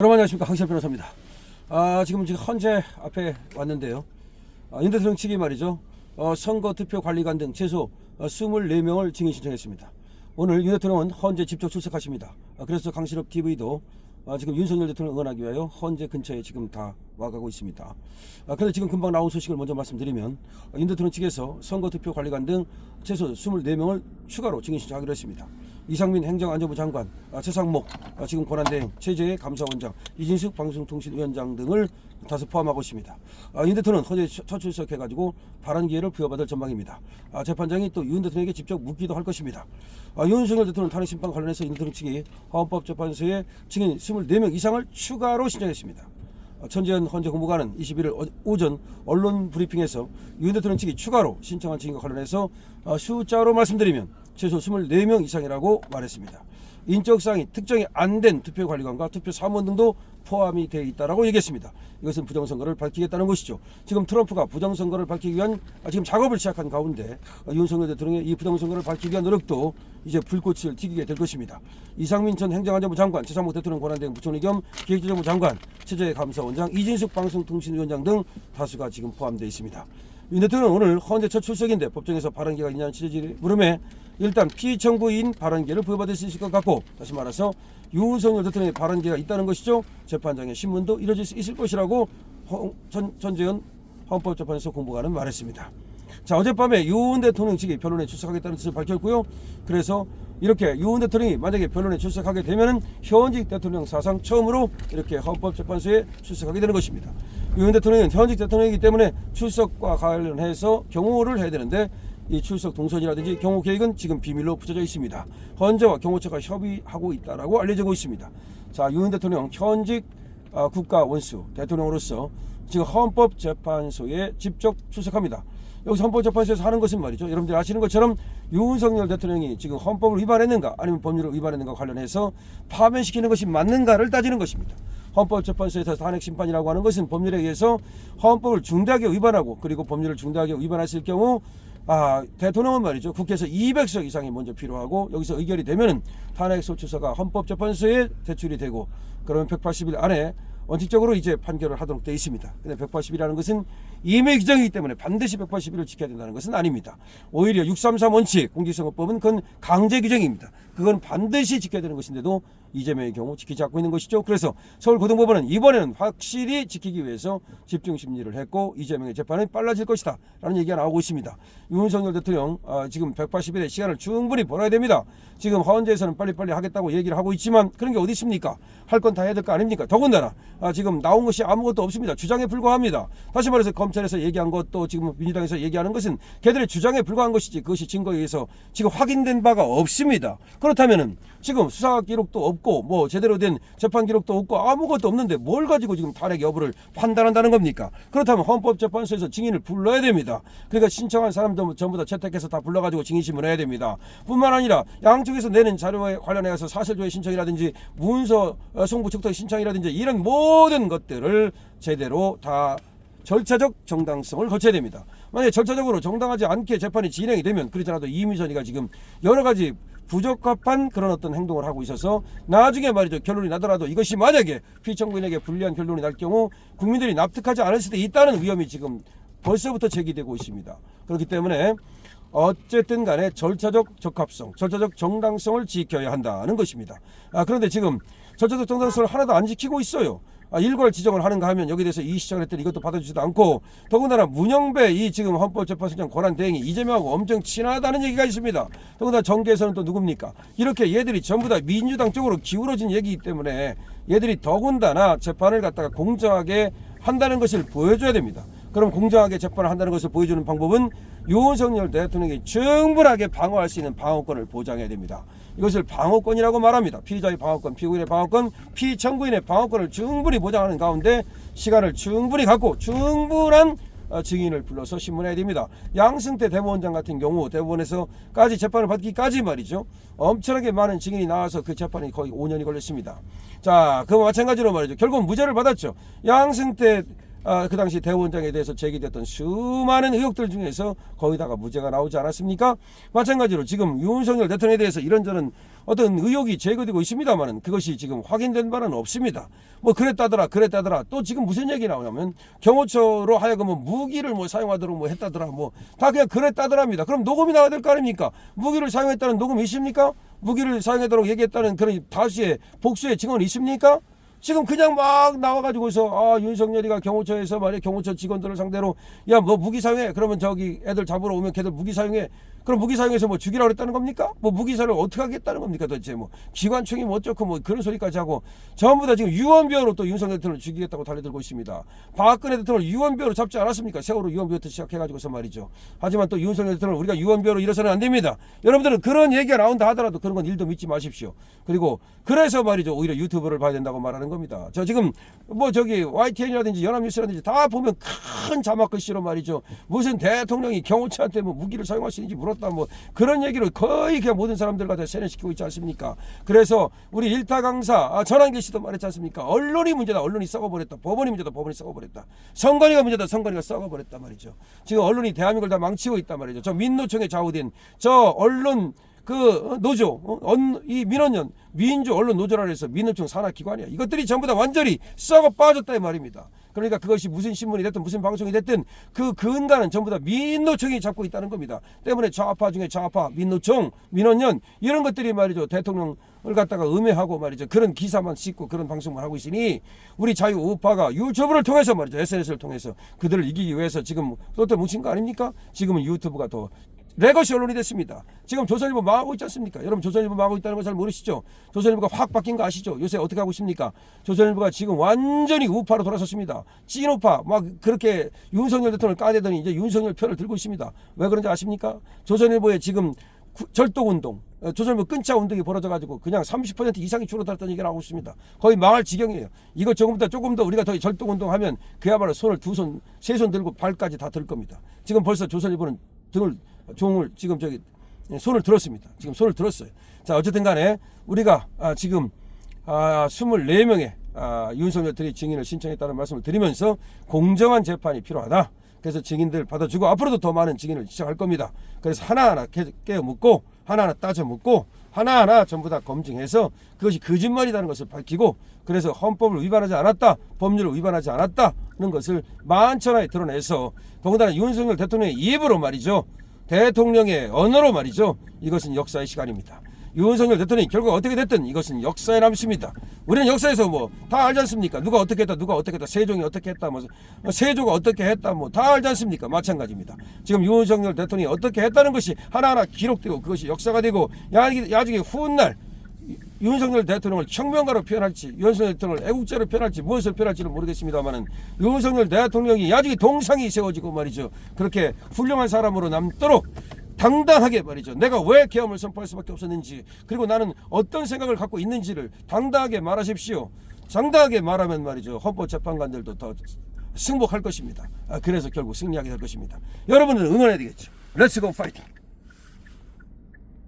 여러분 안녕하십니까, 황시열 변호사입니다. 지금 헌재 앞에 왔는데요. 윤 대통령 측이 말이죠, 선거 투표 관리관 등 최소 24명을 증인 신청했습니다. 오늘 윤 대통령은 헌재 직접 출석하십니다. 그래서 강신업 TV도 지금 윤석열 대통령 응원하기 위하여 헌재 근처에 지금 다 와가고 있습니다. 그런데 지금 금방 나온 소식을 먼저 말씀드리면, 윤 대통령 측에서 선거 투표 관리관 등 최소 24명을 추가로 증인 신청하기로 했습니다. 이상민 행정안전부 장관, 최상목 지금 권한대행, 최재해 감사원장, 이진숙 방송통신위원장 등을 다수 포함하고 있습니다. 윤 대통령은 헌재 첫 출석해가지고 발언 기회를 부여받을 전망입니다. 재판장이 또 윤 대통령에게 직접 묻기도 할 것입니다. 윤석열 대통령 탄핵 심판 관련해서 윤 대통령 측이 헌법재판소에 증인 24명 이상을 추가로 신청했습니다. 천재현 헌재 공보관은 21일 오전 언론 브리핑에서 윤 대통령 측이 추가로 신청한 증인과 관련해서 숫자로 말씀드리면 최소 24명 이상이라고 말했습니다. 인적사항이 특정이 안 된 투표관리관과 투표사무원 등도 포함이 되어 있다고 얘기했습니다. 이것은 부정선거를 밝히겠다는 것이죠. 지금 트럼프가 부정선거를 밝히기 위한 지금 작업을 시작한 가운데 윤석열 대통령의 이 부정선거를 밝히기 위한 노력도 이제 불꽃을 튀기게 될 것입니다. 이상민 전 행정안전부 장관, 최상목 대통령 권한대행 부총리 겸 기획재정부 장관, 최재해 감사원장, 이진숙 방송통신위원장 등 다수가 지금 포함되어 있습니다. 윤 대통령은 오늘 헌재 첫 출석인데 법정에서 발언기가 있냐는 취재진의 물음에 일단 피청구인 발언기를 부여받을 수 있을 것 같고, 다시 말해서 윤석열 대통령의 발언기가 있다는 것이죠. 재판장의 신문도 이뤄질 수 있을 것이라고 천재현 헌법재판소 공보관은 말했습니다. 자, 어젯밤에 윤 대통령 측이 변론에 출석하겠다는 뜻을 밝혔고요. 그래서 이렇게 윤 대통령이 만약에 변론에 출석하게 되면은 현직 대통령 사상 처음으로 이렇게 헌법재판소에 출석하게 되는 것입니다. 윤 대통령은 현직 대통령이기 때문에 출석과 관련해서 경호를 해야 되는데, 이 출석 동선이라든지 경호 계획은 지금 비밀로 붙여져 있습니다. 헌재와 경호처가 협의하고 있다라고 알려지고 있습니다. 자, 윤 대통령 현직 국가 원수 대통령으로서 지금 헌법재판소에 직접 출석합니다. 여기서 헌법재판소에서 하는 것은 말이죠, 여러분들이 아시는 것처럼 윤석열 대통령이 지금 헌법을 위반했는가 아니면 법률을 위반했는가 관련해서 파면시키는 것이 맞는가를 따지는 것입니다. 헌법재판소에서 탄핵 심판이라고 하는 것은 법률에 의해서 헌법을 중대하게 위반하고 그리고 법률을 중대하게 위반했을 경우 대통령은 말이죠, 국회에서 200석 이상이 먼저 필요하고, 여기서 의결이 되면은 탄핵소추서가 헌법재판소에 제출이 되고, 그러면 180일 안에 원칙적으로 이제 판결을 하도록 되어 있습니다. 근데 180일이라는 것은 임의 규정이기 때문에 반드시 180일을 지켜야 된다는 것은 아닙니다. 오히려 633 원칙 공직선거법은 그건 강제 규정입니다. 그건 반드시 지켜야 되는 것인데도 이재명의 경우 지키지 않고 있는 것이죠. 그래서 서울고등법원은 이번에는 확실히 지키기 위해서 집중심리를 했고 이재명의 재판은 빨라질 것이다 라는 얘기가 나오고 있습니다. 윤석열 대통령 지금 180일의 시간을 충분히 벌어야 됩니다. 지금 헌재에서는 빨리빨리 하겠다고 얘기를 하고 있지만 그런 게 어디 있습니까? 할 건 다 해야 될 거 아닙니까? 더군다나 지금 나온 것이 아무것도 없습니다. 주장에 불과합니다. 다시 말해서 검찰에서 얘기한 것도 지금 민주당에서 얘기하는 것은 걔들의 주장에 불과한 것이지 그것이 증거에 의해서 지금 확인된 바가 없습니다. 그렇다면은 지금 수사 기록도 없고 뭐 제대로 된 재판 기록도 없고 아무것도 없는데 뭘 가지고 지금 탄핵 여부를 판단한다는 겁니까? 그렇다면 헌법재판소에서 증인을 불러야 됩니다. 그러니까 신청한 사람들 전부 다 채택해서 다 불러가지고 증인심을 해야 됩니다. 뿐만 아니라 양쪽에서 내는 자료에 관련해서 사실조회 신청이라든지 문서 송부 촉탁 신청이라든지 이런 모든 것들을 제대로 다 절차적 정당성을 거쳐야 됩니다. 만약에 절차적으로 정당하지 않게 재판이 진행이 되면, 그렇잖아도 이미선이가 지금 여러 가지 부적합한 그런 어떤 행동을 하고 있어서 나중에 말이죠, 결론이 나더라도 이것이 만약에 피청구인에게 불리한 결론이 날 경우 국민들이 납득하지 않을 수도 있다는 위험이 지금 벌써부터 제기되고 있습니다. 그렇기 때문에 어쨌든 간에 절차적 적합성, 절차적 정당성을 지켜야 한다는 것입니다. 그런데 지금 절차적 정당성을 하나도 안 지키고 있어요. 일괄 지정을 하는가 하면 여기에 대해서 이의시정을 했더니 이것도 받아주지도 않고, 더군다나 문영배 이 지금 헌법재판소장 권한대행이 이재명하고 엄청 친하다는 얘기가 있습니다. 더군다나 정계에서는 또 누굽니까? 이렇게 얘들이 전부 다 민주당 쪽으로 기울어진 얘기이기 때문에 얘들이 더군다나 재판을 갖다가 공정하게 한다는 것을 보여줘야 됩니다. 그럼 공정하게 재판을 한다는 것을 보여주는 방법은 윤석열 대통령이 충분하게 방어할 수 있는 방어권을 보장해야 됩니다. 이것을 방어권이라고 말합니다. 피의자의 방어권, 피고인의 방어권, 피청구인의 방어권을 충분히 보장하는 가운데 시간을 충분히 갖고 충분한 증인을 불러서 신문해야 됩니다. 양승태 대법원장 같은 경우 대법원에서까지 재판을 받기까지 말이죠, 엄청나게 많은 증인이 나와서 그 재판이 거의 5년이 걸렸습니다. 자, 그와 마찬가지로 말이죠, 결국 무죄를 받았죠. 양승태 그 당시 대법원장에 대해서 제기됐던 수많은 의혹들 중에서 거의 다가 무죄가 나오지 않았습니까? 마찬가지로 지금 윤석열 대통령에 대해서 이런저런 어떤 의혹이 제기되고 있습니다만은 그것이 지금 확인된 바는 없습니다. 뭐 그랬다더라 또 지금 무슨 얘기 나오냐면 경호처로 하여금 무기를 뭐 사용하도록 뭐 했다더라 뭐 다 그냥 그랬다더랍니다. 그럼 녹음이 나와야 될 거 아닙니까? 무기를 사용했다는 녹음이 있습니까? 무기를 사용하도록 얘기했다는 그런 다수의 복수의 증언이 있습니까? 지금 그냥 막 나와가지고서 윤석열이가 경호처에서 말이야 경호처 직원들을 상대로 야 뭐 무기 사용해 그러면 저기 애들 잡으러 오면 걔들 무기 사용해 그럼 무기 사용해서 뭐 죽이라고 그랬다는 겁니까? 뭐 무기 사용을 어떻게 하겠다는 겁니까 도대체 뭐 기관총이 뭐 어쩌고 뭐 그런 소리까지 하고 전부 다 지금 유언비어로 또 윤석열 대통령을 죽이겠다고 달려들고 있습니다. 박근혜 대통령을 유언비어로 잡지 않았습니까? 세월호 유언비어부터 시작해가지고서 말이죠. 하지만 또 윤석열 대통령을 우리가 유언비어로 일어서는 안 됩니다. 여러분들은 그런 얘기가 나온다 하더라도 그런 건 일도 믿지 마십시오. 그리고 그래서 말이죠 오히려 유튜브를 봐야 된다고 말하는 겁니다. 저 지금 뭐 저기 YTN이라든지 연합뉴스라든지 다 보면 큰 자막글씨로 말이죠 무슨 대통령이 경호처한테 뭐 무기를 사용할 수 있는지 물었다 뭐 그런 얘기를 거의 그냥 모든 사람들과 다 세뇌시키고 있지 않습니까? 그래서 우리 일타 강사 전한길 씨도 말했지 않습니까? 언론이 문제다 언론이 썩어버렸다 법원이 문제다 법원이 썩어버렸다 선관위가 문제다 선관위가 썩어버렸다 말이죠. 지금 언론이 대한민국을 다 망치고 있단 말이죠. 저 민노총에 좌우된 저 언론 그 노조, 이 민원연 민주 언론 노조라 해서 민노총 산하기관이야. 이것들이 전부 다 완전히 썩어 빠졌다 이 말입니다. 그러니까 그것이 무슨 신문이 됐든 무슨 방송이 됐든 그 근간은 전부 다 민노총이 잡고 있다는 겁니다. 때문에 좌파 중에 좌파, 민노총, 민원연 이런 것들이 말이죠 대통령을 갖다가 음해하고 말이죠 그런 기사만 싣고 그런 방송만 하고 있으니 우리 자유우파가 유튜브를 통해서 말이죠 SNS를 통해서 그들을 이기기 위해서 지금 또 뭉친 거 아닙니까? 지금은 유튜브가 더 레거시 언론이 됐습니다. 지금 조선일보 망하고 있지 않습니까? 여러분 조선일보 망하고 있다는 거 잘 모르시죠? 조선일보가 확 바뀐 거 아시죠? 요새 어떻게 하고 있습니까? 조선일보가 지금 완전히 우파로 돌아섰습니다. 찐우파 막 그렇게 윤석열 대통령을 까대더니 이제 윤석열 편을 들고 있습니다. 왜 그런지 아십니까? 조선일보에 지금 절도운동 조선일보 끊자 운동이 벌어져가지고 그냥 30% 이상이 줄어들었다는 얘기를 하고 있습니다. 거의 망할 지경이에요. 이거 조금 더 우리가 더 절도운동하면 그야말로 손을 두 손, 세 손 들고 발까지 다 들 겁니다. 지금 벌써 조선일보는 종을 지금 저기 손을 들었습니다. 지금 손을 들었어요. 자 어쨌든 간에 우리가 지금 24명의 윤석열들이 증인을 신청했다는 말씀을 드리면서 공정한 재판이 필요하다. 그래서 증인들 받아주고 앞으로도 더 많은 증인을 시작할 겁니다. 그래서 하나하나 깨어 묻고 하나하나 따져 묻고 하나하나 전부 다 검증해서 그것이 거짓말이라는 것을 밝히고 그래서 헌법을 위반하지 않았다 법률을 위반하지 않았다는 것을 만천하에 드러내서 더군다나 윤석열 대통령의 입으로 말이죠 대통령의 언어로 말이죠 이것은 역사의 시간입니다. 윤석열 대통령이 결국 어떻게 됐든 이것은 역사에 남습니다. 우리는 역사에서 뭐 다 알지 않습니까? 누가 어떻게 했다 세종이 어떻게 했다 뭐 세조가 어떻게 했다 뭐 다 알지 않습니까? 마찬가지입니다. 지금 윤석열 대통령이 어떻게 했다는 것이 하나하나 기록되고 그것이 역사가 되고 나중에 훗날 윤석열 대통령을 혁명가로 표현할지 윤석열 대통령을 애국자로 표현할지 무엇을 표현할지는 모르겠습니다만은 윤석열 대통령이 나중에 동상이 세워지고 말이죠 그렇게 훌륭한 사람으로 남도록 당당하게 말이죠 내가 왜 계엄을 선포할 수밖에 없었는지 그리고 나는 어떤 생각을 갖고 있는지를 당당하게 말하십시오. 당당하게 말하면 말이죠 헌법재판관들도 더 승복할 것입니다. 그래서 결국 승리하게 될 것입니다. 여러분은 응원해야 되겠죠. 렛츠고 파이팅.